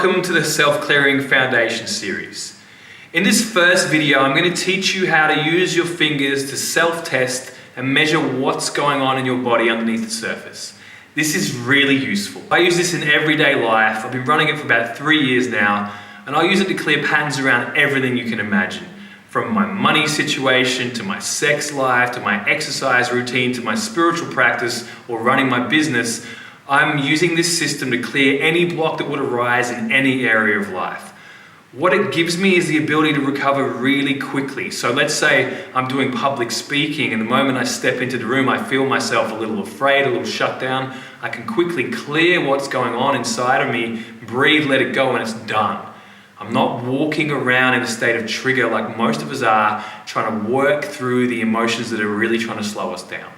Welcome to the Self-Clearing Foundation series. In this first video, I'm going to teach you how to use your fingers to self-test and measure what's going on in your body underneath the surface. This is really useful. I use this in everyday life. I've been running it for about 3 years now, and I use it to clear patterns around everything you can imagine. From my money situation, to my sex life, to my exercise routine, to my spiritual practice, or running my business, I'm using this system to clear any block that would arise in any area of life. What it gives me is the ability to recover really quickly. So let's say I'm doing public speaking, and the moment I step into the room, I feel myself a little afraid, a little shut down. I can quickly clear what's going on inside of me, breathe, let it go, and it's done. I'm not walking around in a state of trigger like most of us are, trying to work through the emotions that are really trying to slow us down.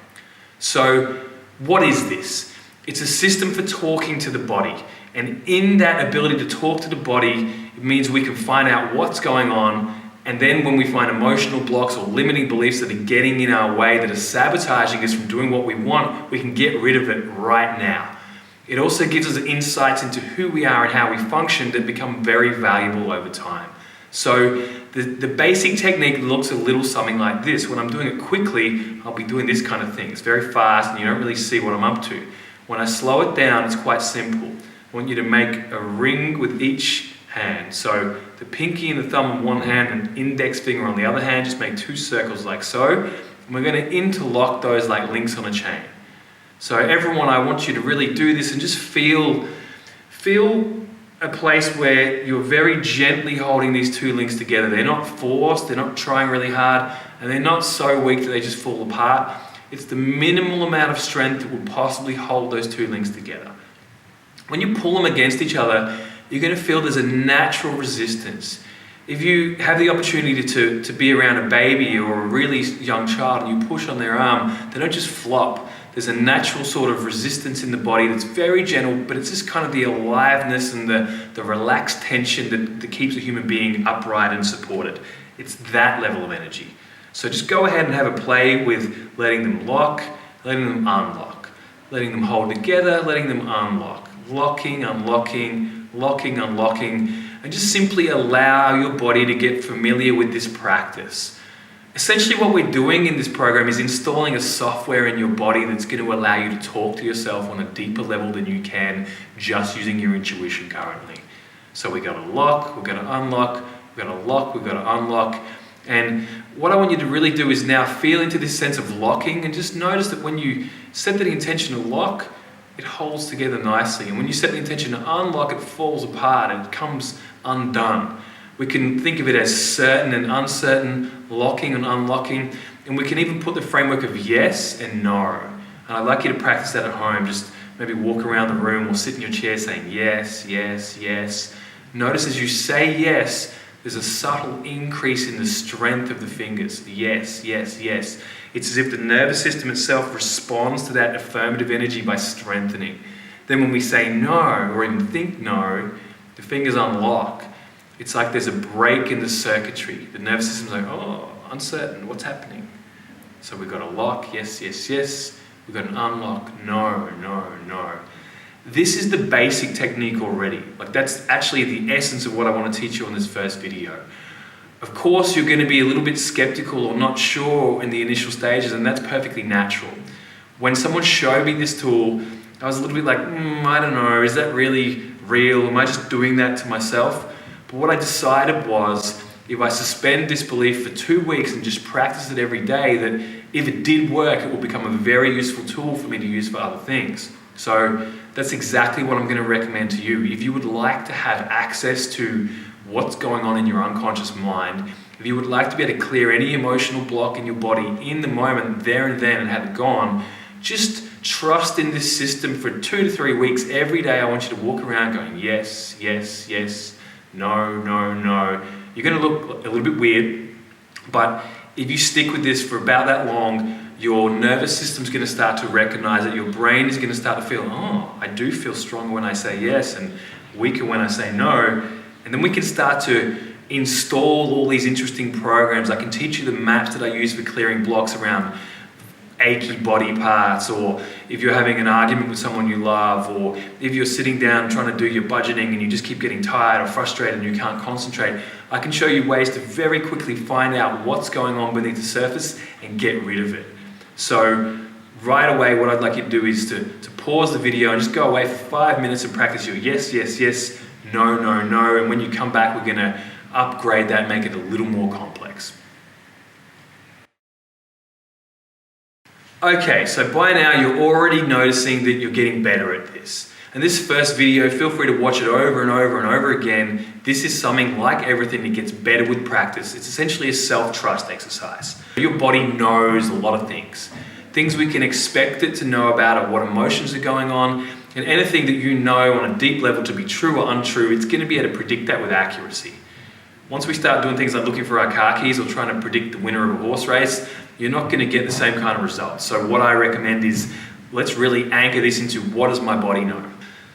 So what is this? It's a system for talking to the body. And in that ability to talk to the body, it means we can find out what's going on. And then when we find emotional blocks or limiting beliefs that are getting in our way, that are sabotaging us from doing what we want, we can get rid of it right now. It also gives us insights into who we are and how we function that become very valuable over time. So the basic technique looks a little something like this. When I'm doing it quickly, I'll be doing this kind of thing. It's very fast and you don't really see what I'm up to. When I slow it down, it's quite simple. I want you to make a ring with each hand. So the pinky and the thumb on one hand and index finger on the other hand, just make 2 circles like so. And we're going to interlock those like links on a chain. So everyone, I want you to really do this and just feel a place where you're very gently holding these 2 links together. They're not forced, they're not trying really hard, and they're not so weak that they just fall apart. It's the minimal amount of strength that will possibly hold those 2 links together. When you pull them against each other, you're going to feel there's a natural resistance. If you have the opportunity to be around a baby or a really young child and you push on their arm, they don't just flop. There's a natural sort of resistance in the body that's very gentle, but it's just kind of the aliveness and the relaxed tension that keeps a human being upright and supported. It's that level of energy. So just go ahead and have a play with letting them lock, letting them unlock, letting them hold together, letting them unlock, locking, unlocking, locking, unlocking, and just simply allow your body to get familiar with this practice. Essentially what we're doing in this program is installing a software in your body that's going to allow you to talk to yourself on a deeper level than you can just using your intuition currently. So we've got to lock, we've got to unlock, we've got to lock, we've got to unlock. And what I want you to really do is now feel into this sense of locking and just notice that when you set the intention to lock, it holds together nicely. And when you set the intention to unlock, it falls apart and it comes undone. We can think of it as certain and uncertain, locking and unlocking. And we can even put the framework of yes and no. And I'd like you to practice that at home. Just maybe walk around the room or sit in your chair saying yes, yes, yes. Notice as you say yes, there's a subtle increase in the strength of the fingers. Yes, yes, yes. It's as if the nervous system itself responds to that affirmative energy by strengthening. Then when we say no, or even think no, the fingers unlock. It's like there's a break in the circuitry. The nervous system's like, oh, uncertain, what's happening? So we've got a lock, yes, yes, yes. We've got an unlock, no, no, no. This is the basic technique already. Like that's actually the essence of what I want to teach you on this first video. Of course, you're going to be a little bit skeptical or not sure in the initial stages, and that's perfectly natural. When someone showed me this tool, I was a little bit like, I don't know, is that really real? Am I just doing that to myself? But what I decided was, if I suspend disbelief for 2 weeks and just practice it every day, that if it did work, it will become a very useful tool for me to use for other things. So that's exactly what I'm going to recommend to you. If you would like to have access to what's going on in your unconscious mind, if you would like to be able to clear any emotional block in your body in the moment, there and then, and have it gone, just trust in this system for 2 to 3 weeks. Every day I want you to walk around going yes, yes, yes, no, no, no. You're going to look a little bit weird, but if you stick with this for about that long, your nervous system's going to start to recognize it. Your brain is going to start to feel, oh, I do feel stronger when I say yes and weaker when I say no. And then we can start to install all these interesting programs. I can teach you the maps that I use for clearing blocks around achy body parts, or if you're having an argument with someone you love, or if you're sitting down trying to do your budgeting and you just keep getting tired or frustrated and you can't concentrate, I can show you ways to very quickly find out what's going on beneath the surface and get rid of it. So right away, what I'd like you to do is to pause the video and just go away for 5 minutes and practice your yes, yes, yes, no, no, no. And when you come back, we're gonna upgrade that and make it a little more complex. Okay, so by now you're already noticing that you're getting better at this. And this first video, feel free to watch it over and over and over again. This is something like everything that gets better with practice. It's essentially a self-trust exercise. Your body knows a lot of things. Things we can expect it to know about are what emotions are going on, and anything that you know on a deep level to be true or untrue, it's going to be able to predict that with accuracy. Once we start doing things like looking for our car keys or trying to predict the winner of a horse race, you're not going to get the same kind of results. So what I recommend is let's really anchor this into what does my body know.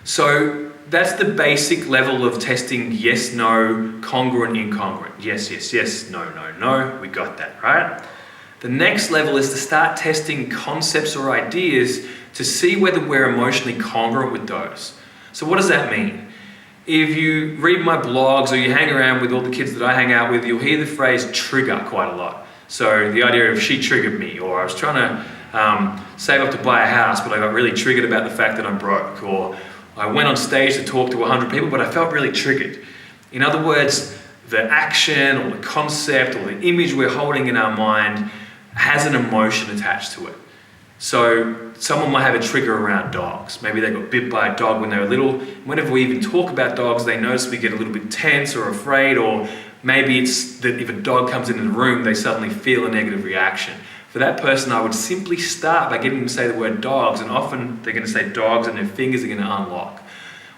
So that's the basic level of testing yes, no, congruent, incongruent. Yes, yes, yes, no, no, no. We got that, right? The next level is to start testing concepts or ideas to see whether we're emotionally congruent with those. So what does that mean? If you read my blogs or you hang around with all the kids that I hang out with, you'll hear the phrase trigger quite a lot. So the idea of she triggered me, or I was trying to save up to buy a house, but I got really triggered about the fact that I'm broke, or I went on stage to talk to 100 people, but I felt really triggered. In other words, the action or the concept or the image we're holding in our mind has an emotion attached to it. So someone might have a trigger around dogs. Maybe they got bit by a dog when they were little. Whenever we even talk about dogs, they notice we get a little bit tense or afraid, or maybe it's that if a dog comes into the room, they suddenly feel a negative reaction. For that person, I would simply start by getting them to say the word dogs, and often they're going to say dogs and their fingers are going to unlock.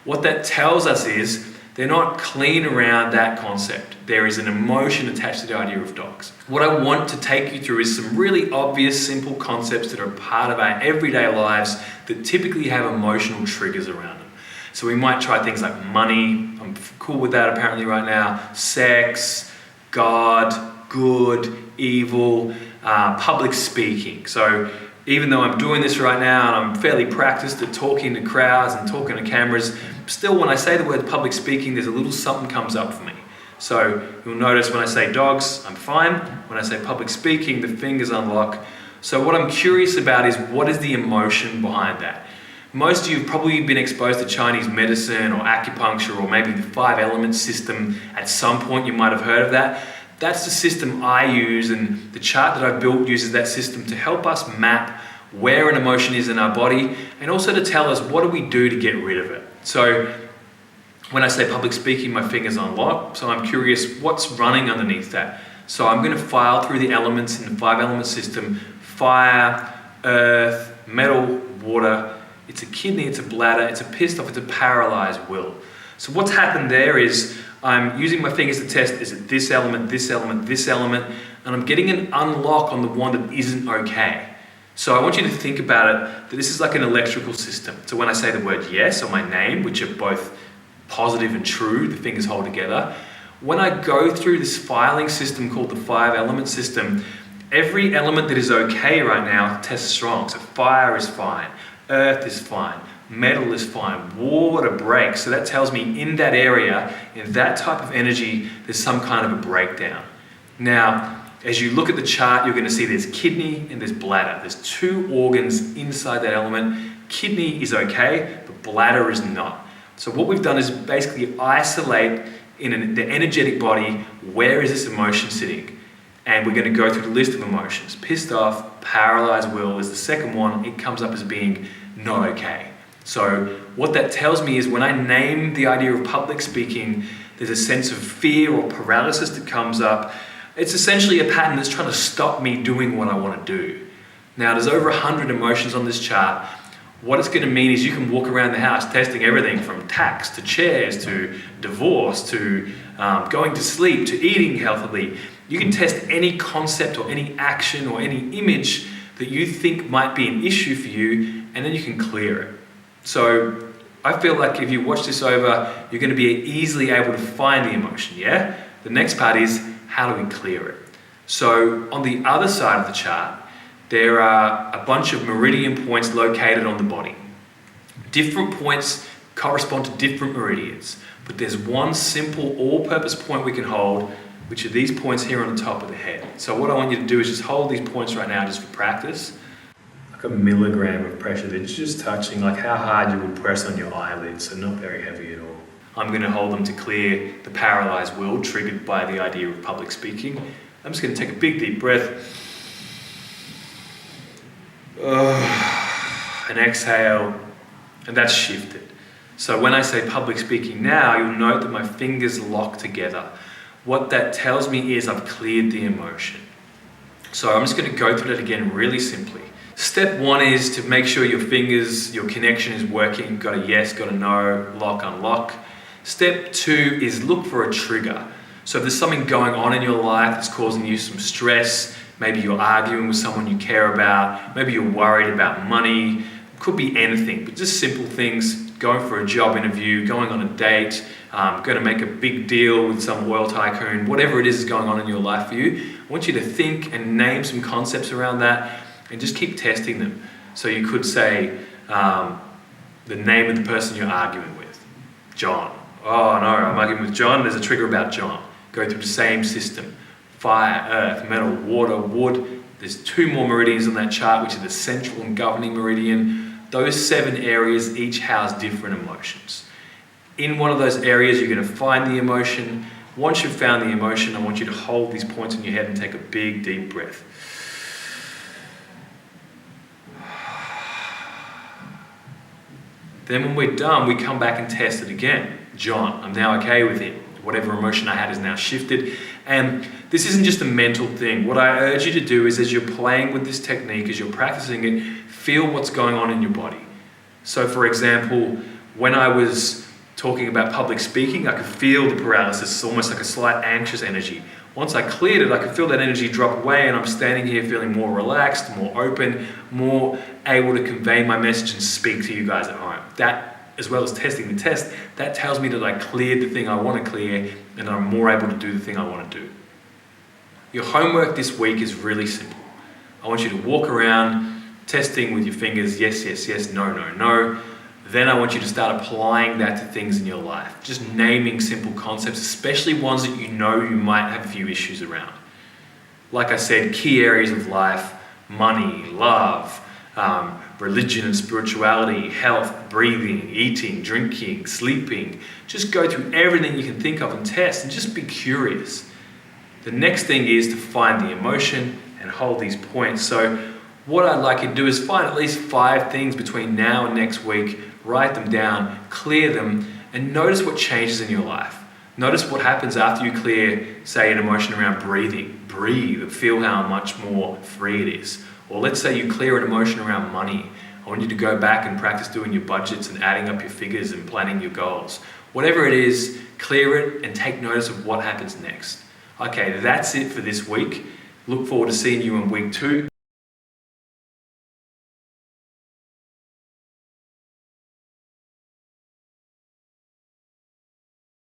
What that tells us is they're not clean around that concept. There is an emotion attached to the idea of dogs. What I want to take you through is some really obvious, simple concepts that are part of our everyday lives that typically have emotional triggers around them. So we might try things like money, I'm cool with that apparently right now, sex, God, good, evil, public speaking. So even though I'm doing this right now and I'm fairly practiced at talking to crowds and talking to cameras, still when I say the word public speaking, there's a little something comes up for me. So you'll notice when I say dogs, I'm fine. When I say public speaking, the fingers unlock. So what I'm curious about is what is the emotion behind that? Most of you have probably been exposed to Chinese medicine or acupuncture or maybe the 5 element system. At some point you might have heard of that. That's the system I use, and the chart that I've built uses that system to help us map where an emotion is in our body and also to tell us what do we do to get rid of it. So when I say public speaking, my fingers unlock. So I'm curious what's running underneath that. So I'm going to file through the elements in the 5 element system: fire, earth, metal, water. It's a kidney, it's a bladder, it's a pissed off, it's a paralyzed will. So what's happened there is I'm using my fingers to test, is it this element, this element, this element, and I'm getting an unlock on the one that isn't okay. So I want you to think about it, that this is like an electrical system. So when I say the word yes or my name, which are both positive and true, the fingers hold together, when I go through this filing system called the 5 element system, every element that is okay right now tests strong. So fire is fine, earth is fine, metal is fine, water breaks. So that tells me in that area, in that type of energy, there's some kind of a breakdown. Now, as you look at the chart, you're going to see there's kidney and there's bladder. There's 2 organs inside that element. Kidney is okay, but bladder is not. So what we've done is basically isolate in the energetic body, where is this emotion sitting? And we're going to go through the list of emotions. Pissed off, paralyzed will is the second one. It comes up as being not okay. So what that tells me is when I name the idea of public speaking, there's a sense of fear or paralysis that comes up. It's essentially a pattern that's trying to stop me doing what I want to do. Now there's over 100 emotions on this chart. What it's going to mean is you can walk around the house testing everything from tax to chairs to divorce to going to sleep to eating healthily. You can test any concept or any action or any image that you think might be an issue for you, and then you can clear it. So I feel like if you watch this over, you're going to be easily able to find the emotion, yeah? The next part is how do we clear it? So on the other side of the chart, there are a bunch of meridian points located on the body. Different points correspond to different meridians, but there's one simple all-purpose point we can hold, which are these points here on the top of the head. So what I want you to do is just hold these points right now just for practice. Like a milligram of pressure that's just touching, like how hard you would press on your eyelids, so not very heavy at all. I'm going to hold them to clear the paralyzed will triggered by the idea of public speaking. I'm just going to take a big deep breath and exhale, and that's shifted. So when I say public speaking now, you'll note that my fingers lock together. What that tells me is I've cleared the emotion. So I'm just going to go through that again really simply. Step one is to make sure your fingers, your connection is working. Got a yes, got a no, lock, unlock. Step two is look for a trigger. So if there's something going on in your life that's causing you some stress, maybe you're arguing with someone you care about, maybe you're worried about money, it could be anything, but just simple things, going for a job interview, going on a date, going to make a big deal with some oil tycoon, whatever it is going on in your life for you, I want you to think and name some concepts around that and just keep testing them. So you could say the name of the person you're arguing with, John. Oh no, I'm arguing with John, there's a trigger about John. Go through the same system. Fire, earth, metal, water, wood. There's 2 more meridians on that chart, which are the central and governing meridian. Those 7 areas each house different emotions. In one of those areas, you're going to find the emotion. Once you've found the emotion, I want you to hold these points in your head and take a big, deep breath. Then when we're done, we come back and test it again. John, I'm now okay with him. Whatever emotion I had is now shifted. And this isn't just a mental thing. What I urge you to do is, as you're playing with this technique, as you're practicing it, feel what's going on in your body. So for example, when I was talking about public speaking, I could feel the paralysis, almost like a slight anxious energy. Once I cleared it, I could feel that energy drop away, and I'm standing here feeling more relaxed, more open, more able to convey my message and speak to you guys at home. That, as well as testing the test, that tells me that I cleared the thing I want to clear and I'm more able to do the thing I want to do. Your homework this week is really simple. I want you to walk around testing with your fingers, yes, yes, yes, no, no, no. Then I want you to start applying that to things in your life. Just naming simple concepts, especially ones that you know you might have a few issues around. Like I said, key areas of life: money, love, religion and spirituality, health, breathing, eating, drinking, sleeping. Just go through everything you can think of and test, and just be curious. The next thing is to find the emotion and hold these points. So what I'd like you to do is find at least 5 things between now and next week, write them down, clear them, and notice what changes in your life. Notice what happens after you clear, say, an emotion around breathing. Breathe and feel how much more free it is. Or let's say you clear an emotion around money. I want you to go back and practice doing your budgets and adding up your figures and planning your goals. Whatever it is, clear it and take notice of what happens next. Okay, that's it for this week. Look forward to seeing you in week 2.